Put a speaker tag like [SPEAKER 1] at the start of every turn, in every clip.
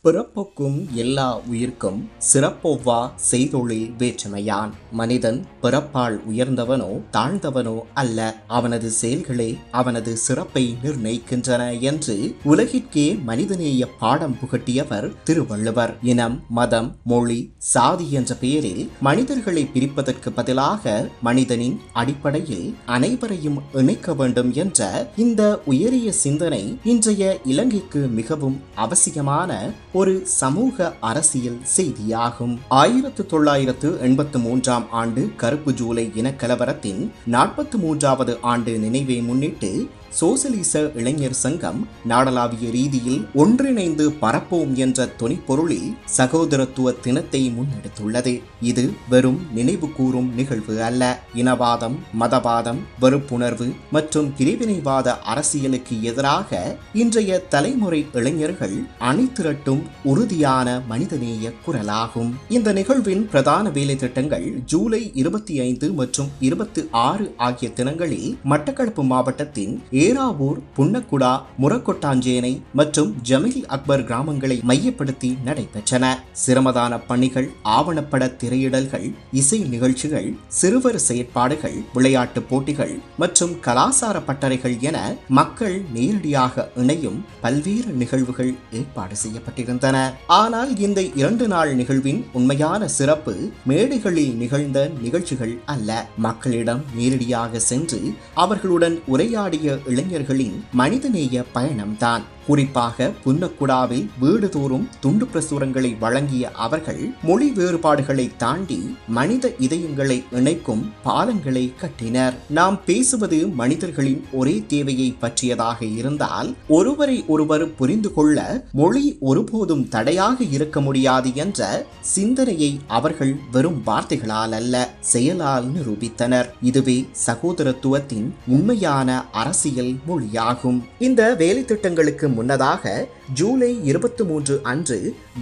[SPEAKER 1] பிறப்புக்கும் எல்லா உயிர்க்கும் சிறப்பொவ்வா செய்தொழில் வேற்றுமையான். மனிதன் பிறப்பால் உயர்ந்தவனோ தாழ்ந்தவனோ அல்ல, அவனது செயல்களே அவனது சிறப்பை நிர்ணயிக்கின்றன என்று உலகிற்கே மனிதநேய பாடம் புகட்டியவர் திருவள்ளுவர். இனம், மதம், மொழி, சாதி என்ற பெயரில் மனிதர்களை பிரிப்பதற்கு பதிலாக மனிதனின் அடிப்படையில் அனைவரையும் இணைக்க வேண்டும் என்ற இந்த உயரிய சிந்தனை இன்றைய இலங்கைக்கு மிகவும் அவசியமான ஒரு சமூக அரசியல் செய்தியாகும். 1983 ஆண்டு கருப்பு ஜூலை இனக்கலவரத்தின் 43வது ஆண்டு நினைவை முன்னிட்டு சோசலிச இளைஞர் சங்கம் நாடளாவிய ரீதியில் ஒன்றிணைந்து பரப்போம் என்ற தொனிப்பொருளில் சகோதரத்துவ தினத்தை முன்னெடுத்துள்ளது. இது வெறும் நினைவு கூறும் நிகழ்வு அல்ல. இனவாதம், மதவாதம், வெறுப்புணர்வு மற்றும் பிரிவினைவாத அரசியலுக்கு எதிராக இன்றைய தலைமுறை இளைஞர்கள் அணிதிரட்டும் உறுதியான மனிதநேய குரலாகும். இந்த நிகழ்வின் பிரதான வேலை திட்டங்கள் ஜூலை 25 மற்றும் 26 ஆகிய தினங்களில் மட்டக்களப்பு மாவட்டத்தின் ஏராவூர், புன்னக்குடா, முரக்கொட்டாஞ்சேனை மற்றும் ஜமீல் அக்பர் கிராமங்களை மையப்படுத்தி நடைபெற்றன. சிரமதான பணிகள், ஆவணப்பட திரையிடல்கள், இசை நிகழ்ச்சிகள், சிறுவர் செயற்பாடுகள், விளையாட்டு போட்டிகள் மற்றும் கலாசார பட்டறைகள் என மக்கள் நேரடியாக இணையும் பல்வேறு நிகழ்வுகள் ஏற்பாடு செய்யப்பட்டிருந்தன. ஆனால் இந்த 2 நாள் நிகழ்வின் உண்மையான சிறப்பு மேடைகளில் நிகழ்ந்த நிகழ்ச்சிகள் அல்ல, மக்களிடம் நேரடியாக சென்று அவர்களுடன் உரையாடிய இளைஞர்களின் மனிதநேய பயணம்தான். குறிப்பாக புன்னக்குடாவில் வீடுதோறும் துண்டு பிரசுரங்களை வழங்கிய அவர்கள் மொழி வேறுபாடுகளை தாண்டி மனித இதயங்களை இணைக்கும் பாலங்களை கட்டினர். நாம் பேசுவது மனிதர்களின் ஒரே தேவையை பற்றியதாக இருந்தால் ஒருவரை ஒருவர் புரிந்து கொள்ள மொழி ஒருபோதும் தடையாக இருக்க முடியாது என்ற சிந்தனையை அவர்கள் வெறும் வார்த்தைகளால் அல்ல, செயலால் நிரூபித்தனர். இதுவே சகோதரத்துவத்தின் உண்மையான அரசியல் மொழியாகும். இந்த வேலை திட்டங்களுக்கு முன்னதாக ஜூலை 23 அன்று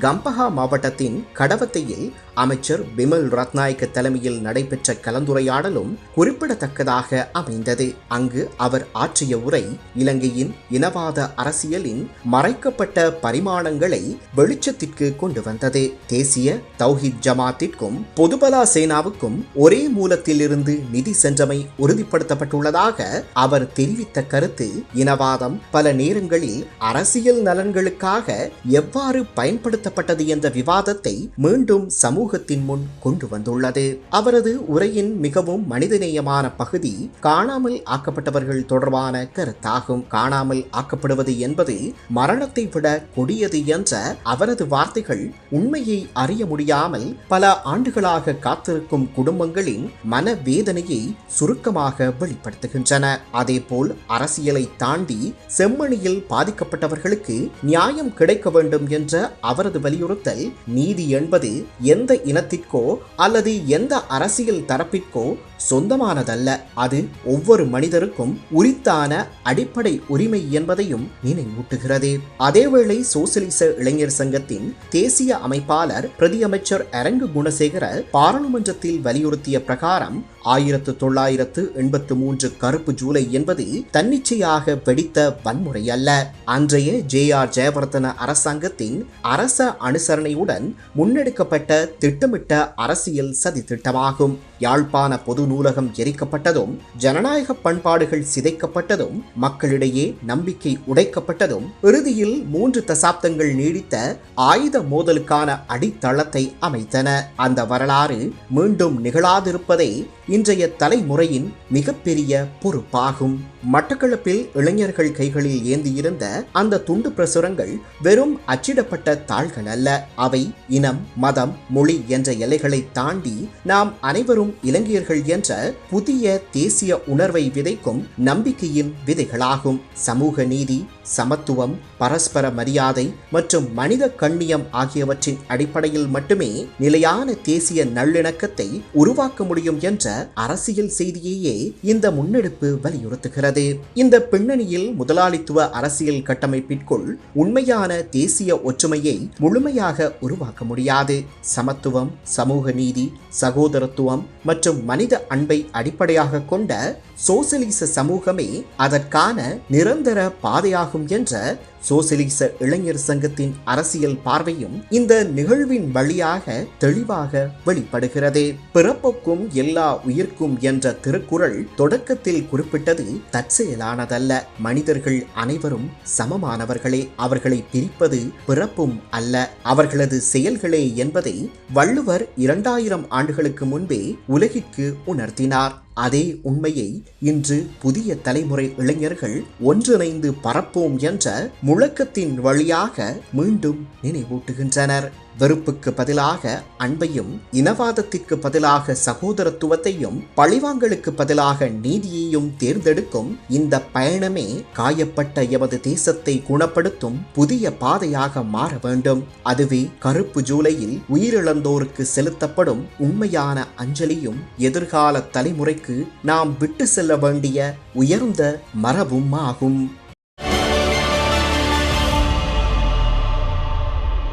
[SPEAKER 1] கம்பஹா மாவட்டத்தின் கடவத்தையில் அமைச்சர் பிமல் ரத்நாயக்க தலைமையில் நடைபெற்ற கலந்துரையாடலும் குறிப்பிடத்தக்கதாக அமைந்தது. அங்கு அவர் ஆற்றிய உரை இலங்கையின் இனவாத அரசியலின் மறைக்கப்பட்ட பரிமாணங்களை வெளிச்சத்திற்கு கொண்டு வந்தது. தேசிய தௌஹீத் ஜமாத்திற்கும் பொதுபலா சேனாவுக்கும் ஒரே மூலத்திலிருந்து நிதி சென்றமை உறுதிப்படுத்தப்பட்டுள்ளதாக அவர் தெரிவித்த கருத்து இனவாதம் பல நேரங்களில் அரசியல் நலன்களுக்காக எவ்வாறு பயன்படுத்தப்பட்டது என்ற விவாதத்தை மீண்டும் சமூகத்தின் முன் கொண்டு வந்துள்ளது. அவரது உரையின் மிகவும் மனிதநேயமான பகுதி காணாமல் ஆக்கப்பட்டவர்கள் தொடர்பான கருத்தாகும். காணாமல் ஆக்கப்படுவது என்பது மரணத்தை விட கொடியது என்ற அவரது வார்த்தைகள் உண்மையை அறிய முடியாமல் பல ஆண்டுகளாக காத்திருக்கும் குடும்பங்களின் மனவேதனையை சுருக்கமாக வெளிப்படுத்துகின்றன. அதேபோல் அரசியலை தாண்டி செம்மணியில் பாதிக்கப்பட்டவர்களுக்கு நியாயம் கிடைக்க வேண்டும் என்ற அவரது வலியுறுத்தல் நீதி என்பது எந்த இனத்திற்கோ அல்லது எந்த அரசியல் தரப்பிற்கோ சொந்தமானதல்ல, அது ஒவ்வொரு மனிதருக்கும் உரித்தான அடிப்படை உரிமை என்பதையும் நினைவூட்டுகிறது. அதேவேளை சோசலிச இளைஞர் சங்கத்தின் தேசிய அமைப்பாளர் பிரதியமைச்சர் அரங்கு குணசேகர பாராளுமன்றத்தில் வலியுறுத்திய பிரகாரம் 1983 கருப்பு ஜூலை என்பது தன்னிச்சையாக வெடித்த வன்முறை அல்ல. அன்றைய ஜேஆர் ஜெயவர்தன அரசாங்கத்தின் அரச அனுசரணையுடன் முன்னெடுக்கப்பட்ட திட்டமிட்ட அரசியல் சதி திட்டமாகும். யாழ்ப்பாண பொது நூலகம் எரிக்கப்பட்டதும், ஜனநாயக பண்பாடுகள் சிதைக்கப்பட்டதும், மக்களிடையே நம்பிக்கை உடைக்கப்பட்டதும், இறுதியில் 3 தசாப்தங்கள் நீடித்த ஆயுத மோதலுக்கான அடித்தளத்தை அமைத்தன. அந்த வரலாறு மீண்டும் நிகழாதிருப்பதே இன்றைய தலைமுறையின் மிகப்பெரிய பொறுப்பாகும். மட்டக்களப்பில் இளைஞர்கள் கைகளில் ஏந்தியிருந்த அந்த துண்டு பிரசுரங்கள் வெறும் அச்சிடப்பட்ட தாள்கள் அல்ல. அவை இனம், மதம், மொழி என்ற எல்லைகளை தாண்டி நாம் அனைவரும் இலங்கையர்கள் என்ற புதிய தேசிய உணர்வை விதைக்கும் நம்பிக்கையின் விதைகளாகும். சமூக நீதி, சமத்துவம், பரஸ்பர மரியாதை மற்றும் மனித கண்ணியம் ஆகியவற்றின் அடிப்படையில் மட்டுமே நிலையான தேசிய நல்லிணக்கத்தை உருவாக்க முடியும் என்ற அரசியல் செய்தியையே இந்த முன்னெடுப்பு வலியுறுத்துகிறது. இந்த பின்னணியில் முதலாளித்துவ அரசியல் கட்டமைப்பிற்குள் உண்மையான தேசிய ஒற்றுமையை முழுமையாக உருவாக்க முடியாது. சமத்துவம், சமூக நீதி, சகோதரத்துவம் மற்றும் மனித அன்பை அடிப்படையாக கொண்ட சோசலிச சமூகமே அதற்கான நிரந்தர பாதையாகும் என்ற சோசலிச இளைஞர் சங்கத்தின் அரசியல் பார்வையும் இந்த நிகழ்வின் வழியாக தெளிவாக வெளிப்படுகிறது. பிறப்புக்கும் எல்லா உயிர்க்கும் என்ற திருக்குறள் தொடக்கத்தில் குறிப்பிட்டது தற்செயலானதல்ல. மனிதர்கள் அனைவரும் சமமானவர்களே, அவர்களை பிரிப்பது பிறப்பும் அல்ல, அவர்களது செயல்களே என்பதை வள்ளுவர் 2000 ஆண்டுகளுக்கு முன்பே உலகிற்கு உணர்த்தினார். அதே உண்மையை இன்று புதிய தலைமுறை இளைஞர்கள் ஒன்றிணைந்து பரப்போம் என்ற முழக்கத்தின் வழியாக மீண்டும் நினைவூட்டுகின்றனர். வெறுப்புக்கு பதிலாக அன்பையும், இனவாதத்திற்கு பதிலாக சகோதரத்துவத்தையும், பழிவாங்கலுக்கு பதிலாக நீதியையும் தேர்ந்தெடுக்கும் இந்த பயணமே காயப்பட்ட எமது தேசத்தை குணப்படுத்தும் புதிய பாதையாக மாற வேண்டும். அதுவே கருப்பு ஜூலையில் உயிரிழந்தோருக்கு செலுத்தப்படும் உண்மையான அஞ்சலியும் எதிர்கால தலைமுறைக்கு நாம் விட்டு செல்ல வேண்டிய உயர்ந்த மரபும் ஆகும்.